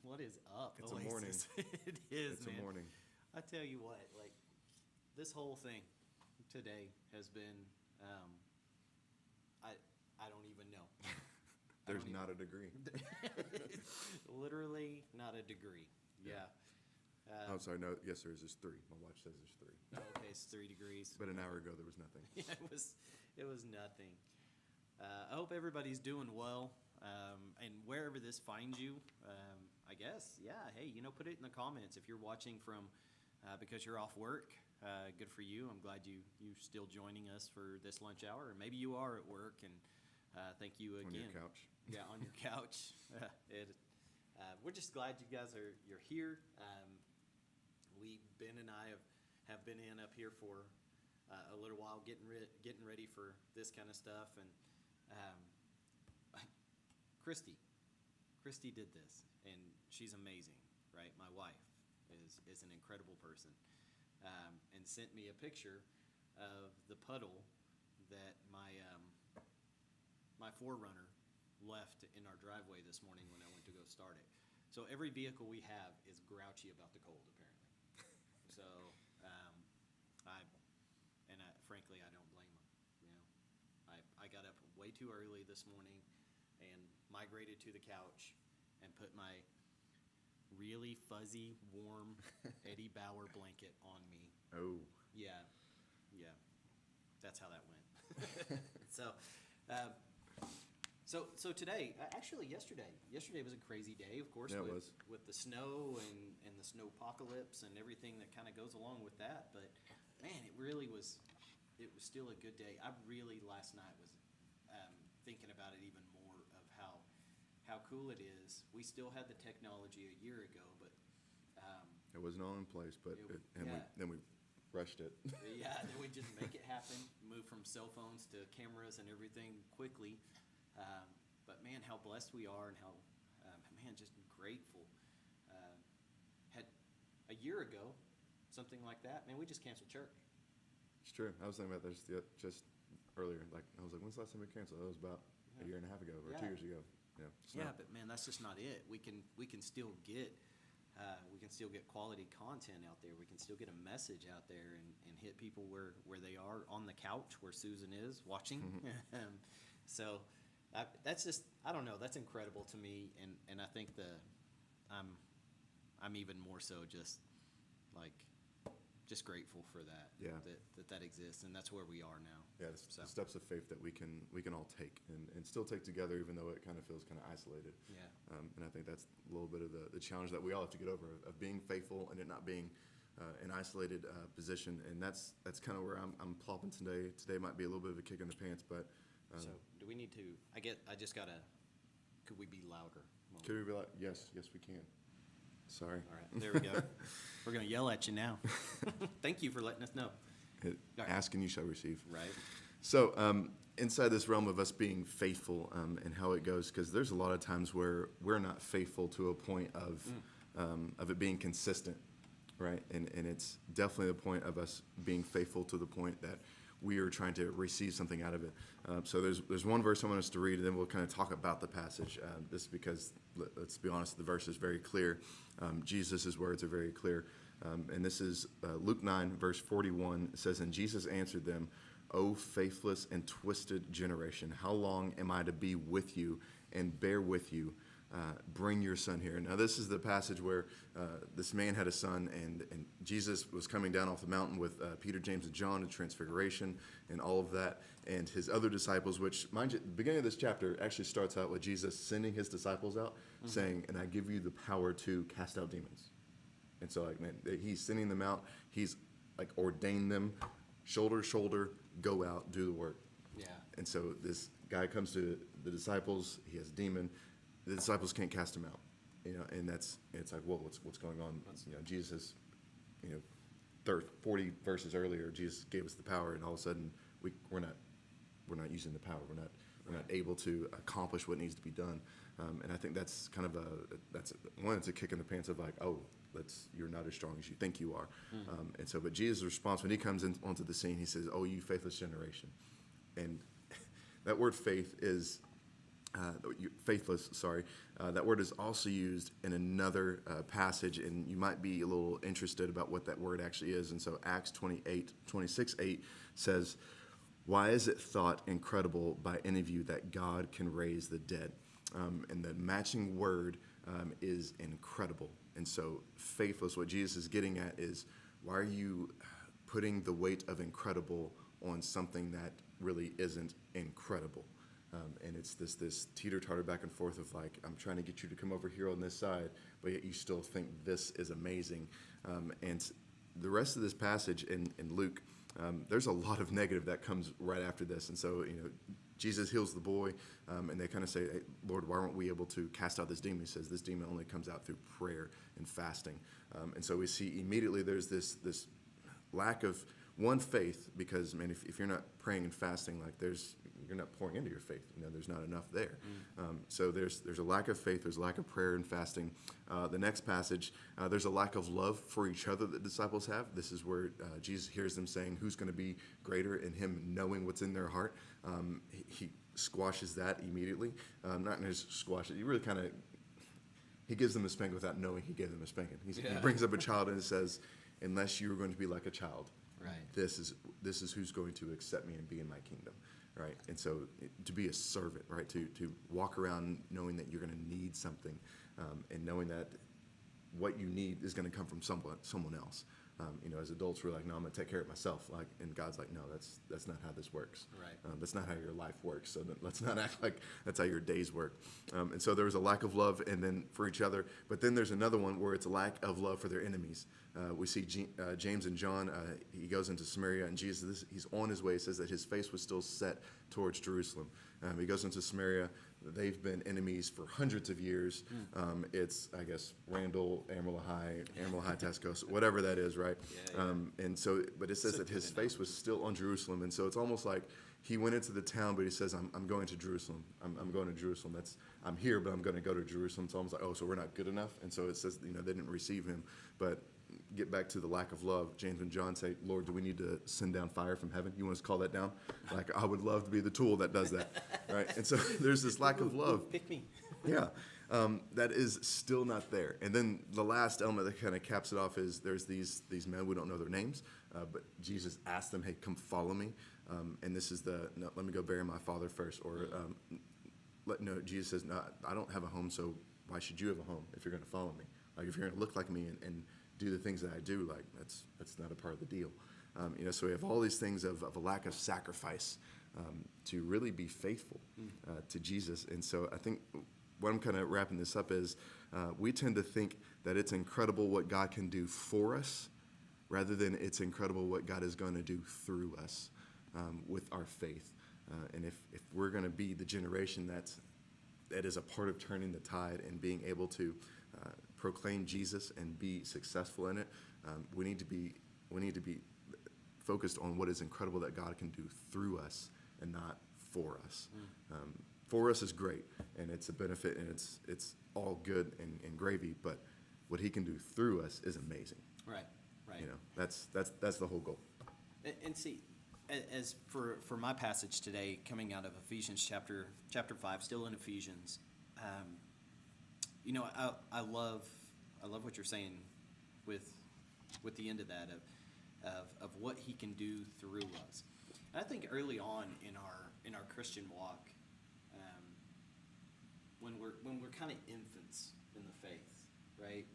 What is up, It's Oasis? a morning. It is, It's man. a morning. I tell you what, like this whole thing today has been, I I don't even know. There's don't not a degree. Literally not a degree. Yeah. Oh, sorry. No, yes, there is. There's 3. My watch says there's 3. Okay, it's 3 degrees. But an hour ago, there was nothing. Yeah, it was nothing. I hope everybody's doing well, and wherever this finds you, I guess, yeah. Hey, put it in the comments if you're watching from because you're off work. Good for you. I'm glad you're still joining us for this lunch hour, or maybe you are at work. And thank you again. On your couch. Yeah, on your couch. We're just glad you guys you're here. Ben and I have been in up here for a little while, getting ready for this kind of stuff, and Christy did this, and she's amazing, right? My wife is an incredible person, and sent me a picture of the puddle that my Forerunner left in our driveway this morning when I went to go start it. So every vehicle we have is grouchy about the cold, apparently. So, frankly, I don't blame them. I got up way too early this morning and migrated to the couch and put my really fuzzy, warm Eddie Bauer blanket on me. Oh. Yeah. That's how that went. So today, actually yesterday was a crazy day, of course, Yeah, it was. with the snow and the snowpocalypse and everything that kind of goes along with that. But man, it was still a good day. I really last night was thinking about it even more of how cool it is. We still had the technology a year ago, but It wasn't all in place, but then we rushed it. yeah, then we just make it happen. Move from cell phones to cameras and everything quickly. But man, how blessed we are, and how just grateful. Had a year ago, something like that. Man, we just canceled church. It's true. I was thinking about this just earlier. Like, I was like, when's the last time we canceled? It was about a year and a half ago, or 2 years ago. Yeah. Yeah, but man, that's just not it. We can still get quality content out there. We can still get a message out there and hit people where they are on the couch where Susan is watching. So that's just, I don't know, that's incredible to me, and I think I'm even more so just grateful for that. Yeah. That exists, and that's where we are now. Yeah, the steps of faith that we can all take and still take together, even though it kind of feels kind of isolated. Yeah. And I think that's a little bit of the challenge that we all have to get over, of being faithful and it not being an isolated position. And that's kind of where I'm plopping today. Today might be a little bit of a kick in the pants, but. So do we need to? Could we be louder? Could we be like, yes, we can. Sorry. All right, there we go. We're going to yell at you now. Thank you for letting us know. Ask and you shall receive. Right. So inside this realm of us being faithful and how it goes, because there's a lot of times where we're not faithful to a point of it being consistent, right? And it's definitely the point of us being faithful to the point that we are trying to receive something out of it. So there's one verse I want us to read, and then we'll kind of talk about the passage. This is because, let's be honest, the verse is very clear. Jesus' words are very clear. And this is Luke 9, verse 41. It says, "And Jesus answered them, 'O faithless and twisted generation, how long am I to be with you and bear with you? Bring your son here.'" Now, this is the passage where this man had a son, and Jesus was coming down off the mountain with Peter, James, and John, the Transfiguration, and all of that, and his other disciples, which, mind you, the beginning of this chapter actually starts out with Jesus sending his disciples out, saying, "And I give you the power to cast out demons." And so, he's sending them out. He's, ordained them, shoulder to shoulder, go out, do the work. Yeah. And so this guy comes to the disciples. He has a demon. The disciples can't cast him out, and it's like, whoa, what's going on? Jesus, 40 verses earlier, Jesus gave us the power, and all of a sudden we're not using the power. We're not able to accomplish what needs to be done. And I think that's kind of it's a kick in the pants of you're not as strong as you think you are. And so, but Jesus' response when he comes onto the scene, he says, "Oh, you faithless generation," and that word faith is faithless, sorry. That word is also used in another passage, and you might be a little interested about what that word actually is. And so Acts 26:8 says, "Why is it thought incredible by any of you that God can raise the dead?" And the matching word is incredible. And so faithless, what Jesus is getting at is, why are you putting the weight of incredible on something that really isn't incredible? And it's this teeter-totter back and forth of like, I'm trying to get you to come over here on this side, but yet you still think this is amazing. And the rest of this passage in Luke, there's a lot of negative that comes right after this. And so, Jesus heals the boy, and they kind of say, hey, Lord, why weren't we able to cast out this demon? He says this demon only comes out through prayer and fasting. And so we see immediately there's this lack of, one, faith, because, man, if you're not praying and fasting, like you're not pouring into your faith. There's not enough there. So there's a lack of faith. There's a lack of prayer and fasting. The next passage, there's a lack of love for each other that disciples have. This is where Jesus hears them saying who's going to be greater, in him knowing what's in their heart. He squashes that immediately. Not going to just squash it. He really kind of, he gives them a spanking without knowing he gave them a spanking. He brings up a child and says, unless you're going to be like a child, right, this is who's going to accept me and be in my kingdom. Right, and so to be a servant, right, to walk around knowing that you're going to need something, and knowing that what you need is going to come from someone else. As adults, we're like, no, I'm going to take care of myself. Like, and God's like, no, that's not how this works. Right. That's not how your life works. So let's not act like that's how your days work. And so there was a lack of love, and then for each other. But then there's another one where it's a lack of love for their enemies. We see James and John. He goes into Samaria, and Jesus, he's on his way. It says that his face was still set towards Jerusalem. He goes into Samaria. They've been enemies for hundreds of years. It's, I guess, Randall, Amarillo High, Tascosa, whatever that is, right? Yeah. And so, but it says that his face was still on Jerusalem. And so it's almost like he went into the town, but he says, I'm going to Jerusalem. I'm going to Jerusalem. I'm here, but I'm going to go to Jerusalem. It's almost like, oh, so we're not good enough. And so it says, they didn't receive him. But get back to the lack of love. James and John say, Lord, do we need to send down fire from heaven? You want us to call that down? Like, I would love to be the tool that does that, right? And so there's this lack of love. Pick me. Yeah, that is still not there. And then the last element that kind of caps it off is there's these men, we don't know their names, but Jesus asked them, hey, come follow me. And this is no, let me go bury my father first. Or Jesus says, no, I don't have a home, so why should you have a home if you're going to follow me? Like, if you're going to look like me and do the things that I do, like, that's not a part of the deal. So we have all these things of a lack of sacrifice to really be faithful to Jesus. And so I think what I'm kind of wrapping this up is we tend to think that it's incredible what God can do for us rather than it's incredible what God is going to do through us with our faith. And if we're going to be the generation that is a part of turning the tide and being able to proclaim Jesus and be successful in it, we need to be focused on what is incredible that God can do through us and not for us. For us is great, and it's a benefit, and it's all good and gravy. But what He can do through us is amazing. Right. That's the whole goal. And see, as for my passage today, coming out of Ephesians chapter 5, still in Ephesians. I love what you're saying with the end of that of what He can do through us. And I think early on in our Christian walk, when we're kind of infants in the faith, right,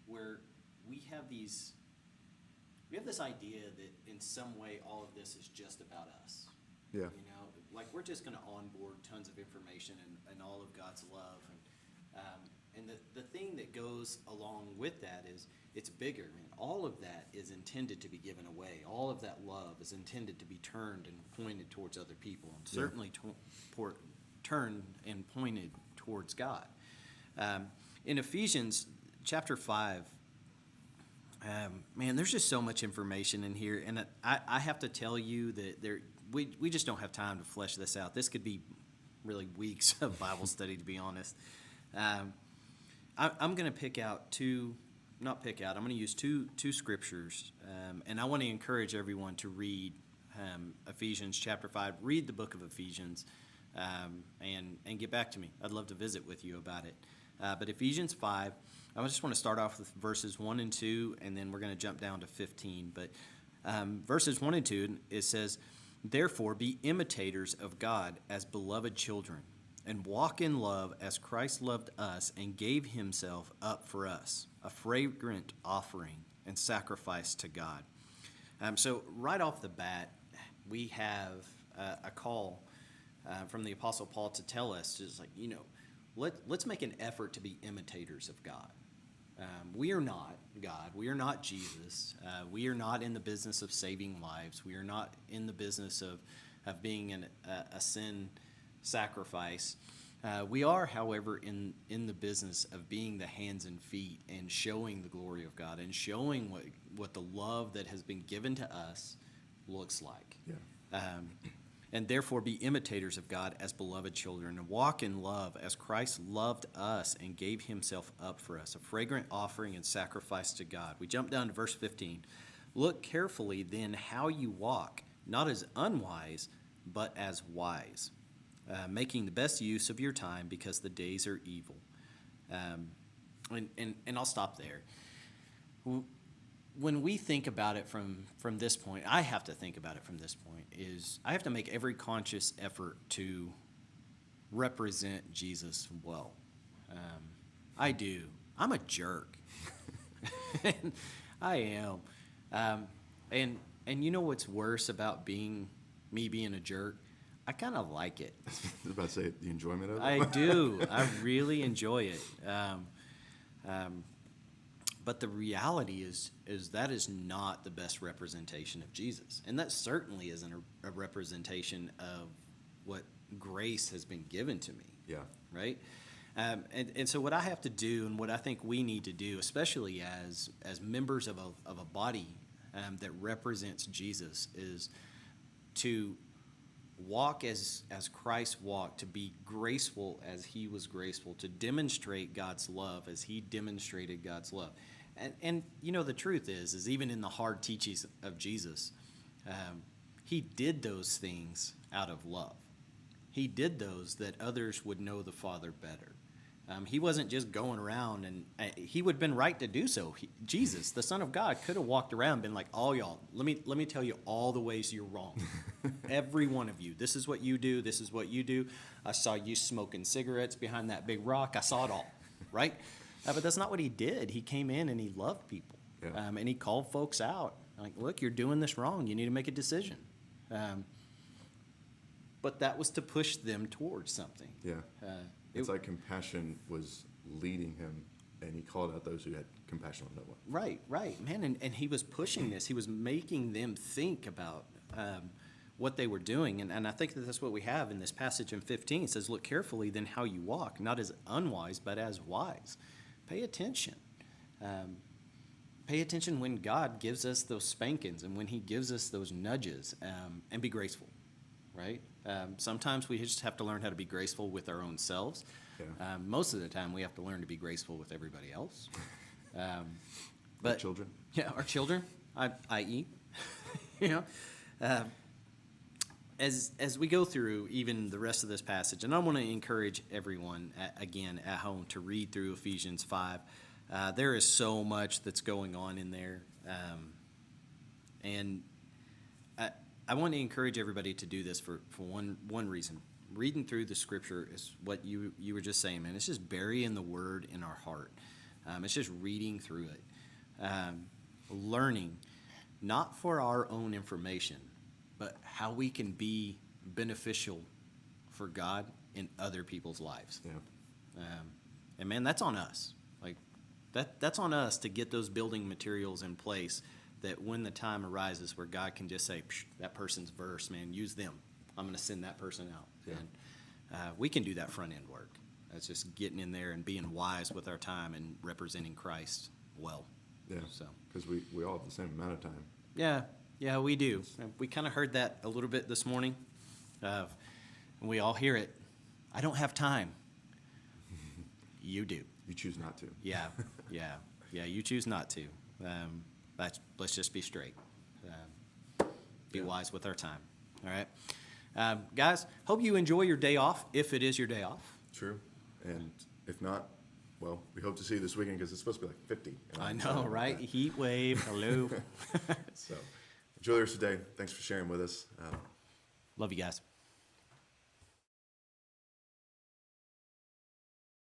where we have this idea that in some way all of this is just about us. Yeah. Like we're just going to onboard tons of information and all of God's love. And the thing that goes along with that is it's bigger. I mean, all of that is intended to be given away. All of that love is intended to be turned and pointed towards other people, and certainly turned and pointed towards God. In Ephesians chapter 5, man, there's just so much information in here, and I have to tell you that we just don't have time to flesh this out. This could be really weeks of Bible study, to be honest. I'm going to pick out I'm going to use two scriptures, and I want to encourage everyone to read Ephesians chapter 5. Read the book of Ephesians. and get back to me. I'd love to visit with you about it. But Ephesians 5, I just want to start off with verses 1 and 2, and then we're going to jump down to 15. But verses 1 and 2, it says, "Therefore be imitators of God as beloved children, and walk in love as Christ loved us and gave himself up for us, a fragrant offering and sacrifice to God." So right off the bat, we have a call from the Apostle Paul to tell us, just like, let's make an effort to be imitators of God. We are not God. We are not Jesus. We are not in the business of saving lives. We are not in the business of being a sin sacrifice. We are, however, in the business of being the hands and feet and showing the glory of God and showing what the love that has been given to us looks like. Yeah. And therefore be imitators of God as beloved children, and walk in love as Christ loved us and gave himself up for us, a fragrant offering and sacrifice to God. We jump down to verse 15. "Look carefully then how you walk, not as unwise, but as wise, making the best use of your time, because the days are evil." And I'll stop there. When we think about it from this point, I have to think about it from this point, is I have to make every conscious effort to represent Jesus well. I do. I'm a jerk. I am. And you know what's worse about me being a jerk? I kind of like it. I was about to say, the enjoyment of it? I do. I really enjoy it. But the reality is that is not the best representation of Jesus. And that certainly isn't a representation of what grace has been given to me. Yeah. Right? And so what I have to do, and what I think we need to do, especially as members of a body that represents Jesus, is to walk as Christ walked, to be graceful as he was graceful, to demonstrate God's love as he demonstrated God's love. And the truth is even in the hard teachings of Jesus, he did those things out of love. He did those that others would know the Father better. He wasn't just going around, and he would have been right to do so. Jesus, the Son of God, could have walked around and been like, "All y'all, let me tell you all the ways you're wrong. Every one of you. This is what you do. This is what you do. I saw you smoking cigarettes behind that big rock. I saw it all." Right? But that's not what he did. He came in and he loved people. Yeah. And he called folks out. Like, "Look, you're doing this wrong. You need to make a decision." But that was to push them towards something. Yeah. It's like compassion was leading him, and he called out those who had compassion on no one. Right, man. And he was pushing this. He was making them think about what they were doing. And I think that that's what we have in this passage in 15. It says, "Look carefully then how you walk, not as unwise, but as wise." Pay attention. Pay attention when God gives us those spankings and when he gives us those nudges, and be graceful, right? Sometimes we just have to learn how to be graceful with our own selves. Yeah. Most of the time we have to learn to be graceful with everybody else. Our But children. Yeah, our children, i.e., as we go through even the rest of this passage, and I want to encourage everyone, again, at home to read through Ephesians 5. There is so much that's going on in there. And I want to encourage everybody to do this for one reason. Reading through the scripture is what you were just saying, man. It's just burying the word in our heart. It's just reading through it. Learning, not for our own information, but how we can be beneficial for God in other people's lives. Yeah. And man, that's on us. Like that's on us to get those building materials in place, that when the time arises where God can just say, "That person's verse, man, use them. I'm going to send that person out." Yeah. And we can do that front end work. That's just getting in there and being wise with our time and representing Christ well. Yeah. So Because we all have the same amount of time. Yeah, we do. We kind of heard that a little bit this morning. And we all hear it. "I don't have time." You do. You choose not to. Yeah. You choose not to. Let's just be straight. Be wise with our time. All right. Guys, hope you enjoy your day off, if it is your day off. True. And if not, well, we hope to see you this weekend because it's supposed to be like 50. And I I'm know, excited about right? that. Heat wave. Hello. So enjoy the rest of the day. Thanks for sharing with us. Love you guys.